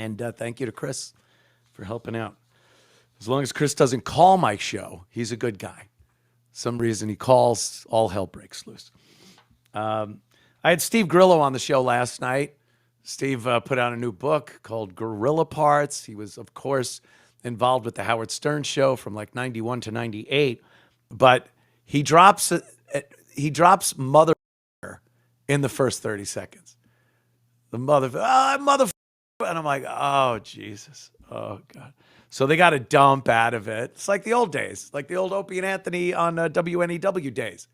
And thank you to Chris for helping out. As long as Chris doesn't call my show, he's a good guy. Some reason he calls, all hell breaks loose. I had Steve Grillo on the show last night. Steve put out a new book called Gorilla Parts. He was, of course, involved with the Howard Stern show from like 91 to 98. But he drops mother in the first 30 seconds. The mother, and I'm like, oh, Jesus. Oh, God. So they got a dump out of it. It's like the old days, like the old Opie and Anthony on WNEW days.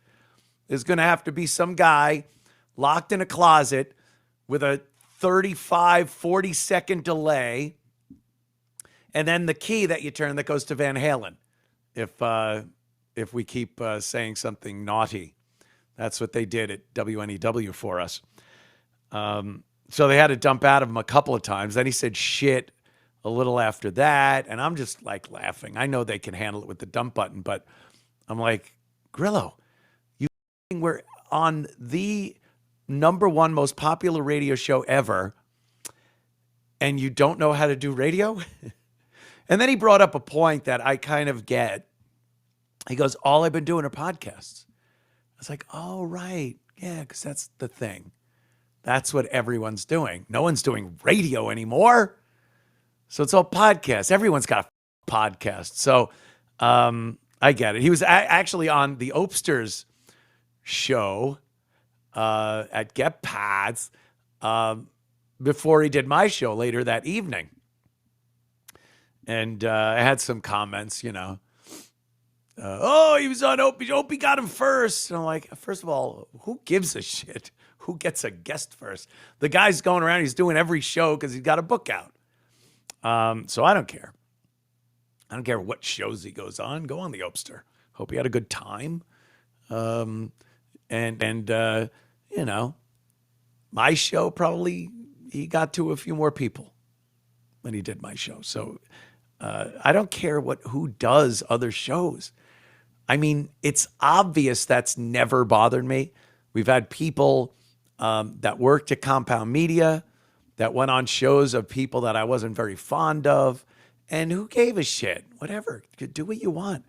There's going to have to be some guy locked in a closet with a 35, 40-second delay, and then the key that you turn that goes to Van Halen if we keep saying something naughty. That's what they did at WNEW for us. So they had to dump out of him a couple of times. Then he said shit a little after that, and I'm just like laughing. I know they can handle it with the dump button, but I'm like, Grillo, you were on the number one most popular radio show ever, and you don't know how to do radio? And then he brought up a point that I kind of get. He goes, all I've been doing are podcasts. I was like, oh, right. Yeah, because that's the thing. That's what everyone's doing. No one's doing radio anymore. So it's all podcasts. Everyone's got a podcast. So I get it. He was actually on the Opsters show at Get Pads before he did my show later that evening. And I had some comments, he was on Opie. Opie got him first. And I'm like, first of all, who gives a shit? Who gets a guest first? The guy's going around. He's doing every show because he's got a book out. So I don't care. I don't care what shows he goes on. Go on the Opster. Hope he had a good time. My show probably he got to a few more people when he did my show. So I don't care who does other shows. I mean, it's obvious that's never bothered me. We've had people that worked at Compound Media that went on shows of people that I wasn't very fond of. And who gave a shit? Whatever. Do what you want.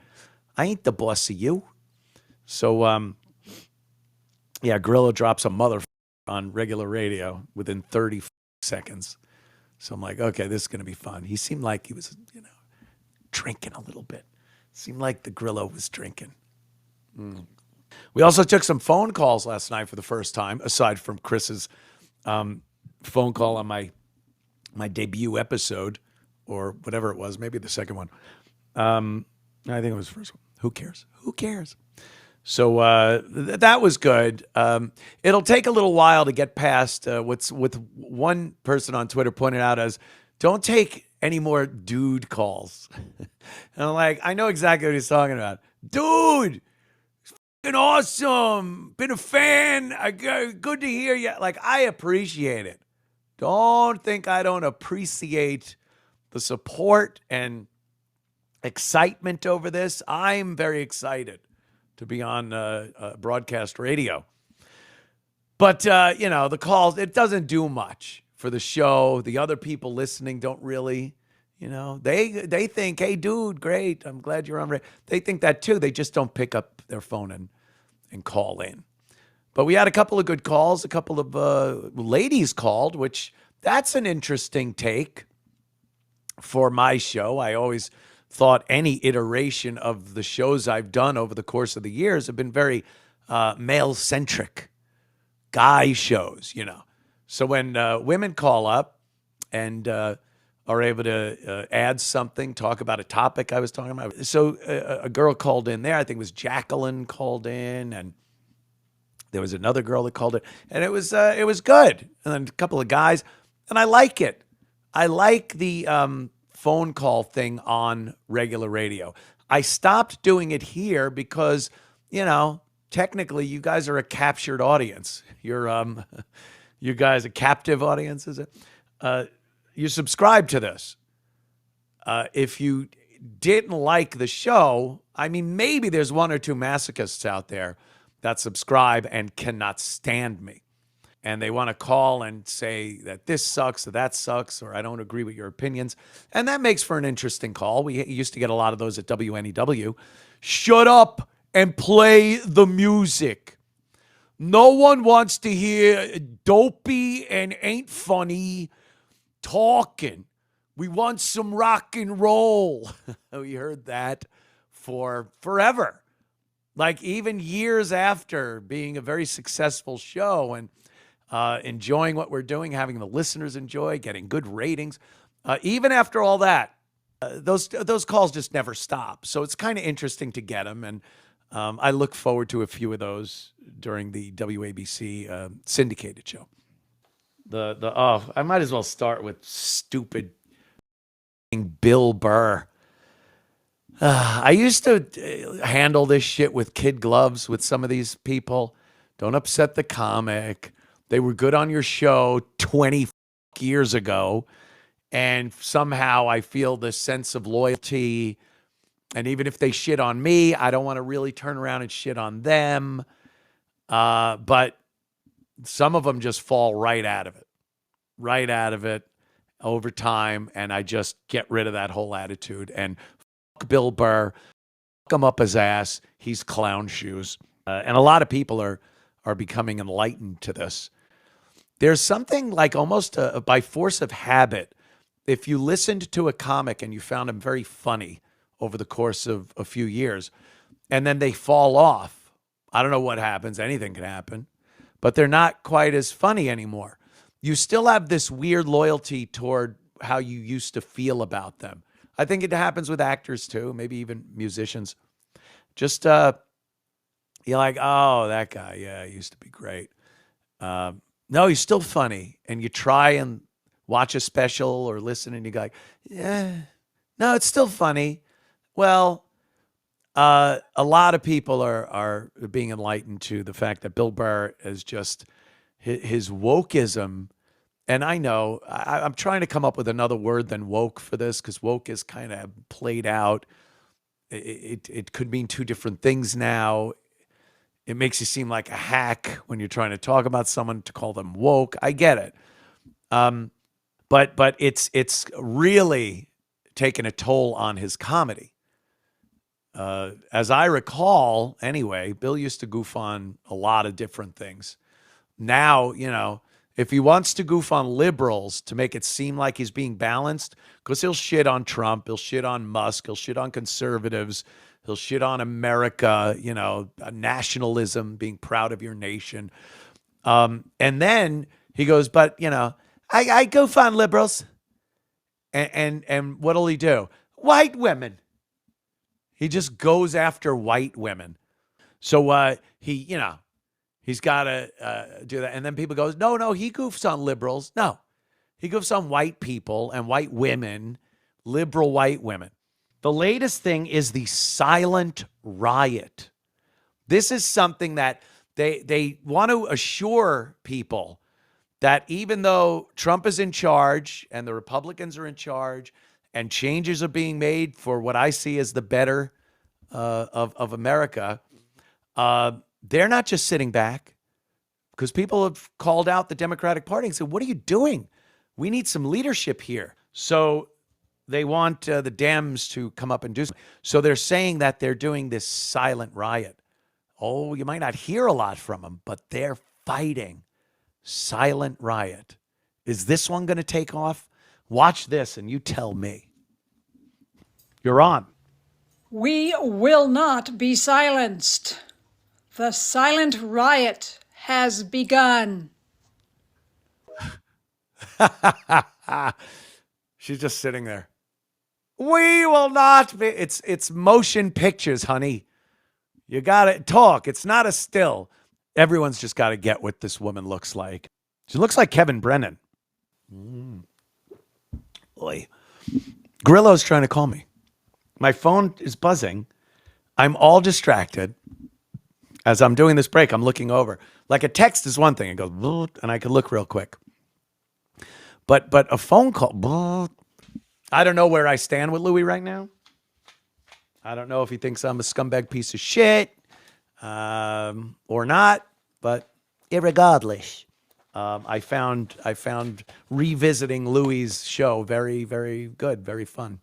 I ain't the boss of you. So, Grillo drops a mother on regular radio within 30 seconds. So I'm like, okay, this is going to be fun. He seemed like he was, drinking a little bit. Seemed like the Grillo was drinking. We also took some phone calls last night for the first time, aside from Chris's phone call on my debut episode, or whatever it was, maybe the second one. I think it was the first one. Who cares? So that was good. It'll take a little while to get past what's with one person on Twitter pointed out as, don't take any more dude calls. And I'm like, I know exactly what he's talking about. Dude, fucking awesome. Been a fan. Good to hear you. Like, I appreciate it. Don't think I don't appreciate the support and excitement over this. I'm very excited to be on broadcast radio. But, the calls, it doesn't do much for the show. The other people listening don't really, they think, hey, dude, great. I'm glad you're on radio. They think that too. They just don't pick up their phone and call in. But we had a couple of good calls. A couple of ladies called, which that's an interesting take for my show. I always thought any iteration of the shows I've done over the course of the years have been very male-centric guy shows, So when women call up and are able to add something, talk about a topic I was talking about. So a girl called in there. I think it was Jacqueline called in, and there was another girl that called in, and it was good. And then a couple of guys, and I like it. I like the phone call thing on regular radio. I stopped doing it here because, technically you guys are a captured audience. You're you guys a captive audience, is it? You subscribe to this. If you didn't like the show, I mean, maybe there's one or two masochists out there that subscribe and cannot stand me. and they want to call and say that this sucks or that sucks or I don't agree with your opinions. And that makes for an interesting call. We used to get a lot of those at WNEW. Shut up and play the music. No one wants to hear dopey and ain't funny talking. We want some rock and roll. We heard that for forever. Like even years after being a very successful show and enjoying what we're doing, having the listeners enjoy, getting good ratings. Even after all that, those calls just never stop. So it's kind of interesting to get them. And I look forward to a few of those during the WABC syndicated show. I might as well start with stupid Bill Burr. I used to handle this shit with kid gloves with some of these people. Don't upset the comic. They were good on your show 20 years ago. And somehow I feel this sense of loyalty. And even if they shit on me, I don't want to really turn around and shit on them. But some of them just fall right out of it over time. And I just get rid of that whole attitude. And fuck Bill Burr, fuck him up his ass. He's clown shoes. And a lot of people are becoming enlightened to this. There's something like almost by force of habit. If you listened to a comic and you found him very funny over the course of a few years, and then they fall off, I don't know what happens. Anything can happen. But they're not quite as funny anymore. You still have this weird loyalty toward how you used to feel about them. I think it happens with actors too, maybe even musicians. Just, you're like, oh, that guy, yeah, he used to be great. No, he's still funny. And you try and watch a special or listen and you go like, yeah, no, it's still funny. Well, a lot of people are being enlightened to the fact that Bill Burr is just his wokeism. And I know I'm trying to come up with another word than woke for this because woke is kind of played out. It could mean two different things now. It makes you seem like a hack when you're trying to talk about someone to call them woke. I get it. But it's really taken a toll on his comedy. As I recall, anyway, Bill used to goof on a lot of different things. Now, if he wants to goof on liberals to make it seem like he's being balanced, because he'll shit on Trump, he'll shit on Musk, he'll shit on conservatives, he'll shit on America, nationalism, being proud of your nation. And then he goes, but, I goof on liberals. And what'll he do? White women. He just goes after white women. So he's got to do that. And then people goes, no, he goofs on liberals. No, he goofs on white people and white women, liberal white women. The latest thing is the silent riot. This is something that they want to assure people that even though Trump is in charge and the Republicans are in charge and changes are being made for what I see as the better of America, they're not just sitting back because people have called out the Democratic Party and said, what are you doing? We need some leadership here. So they want the Dems to come up and do something. So they're saying that they're doing this silent riot. Oh, you might not hear a lot from them, but they're fighting. Silent riot. Is this one going to take off? Watch this and you tell me. You're on. We will not be silenced. The silent riot has begun. She's just sitting there. We will not be. It's motion pictures, honey. You got to talk. It's not a still. Everyone's just got to get what this woman looks like. She looks like Kevin Brennan. Boy. Grillo's trying to call me. My phone is buzzing. I'm all distracted. As I'm doing this break, I'm looking over. Like a text is one thing. It goes, and I can look real quick. But a phone call, I don't know where I stand with Louis right now. I don't know if he thinks I'm a scumbag piece of shit or not. But irregardless, I found revisiting Louis's show very, very good, very fun.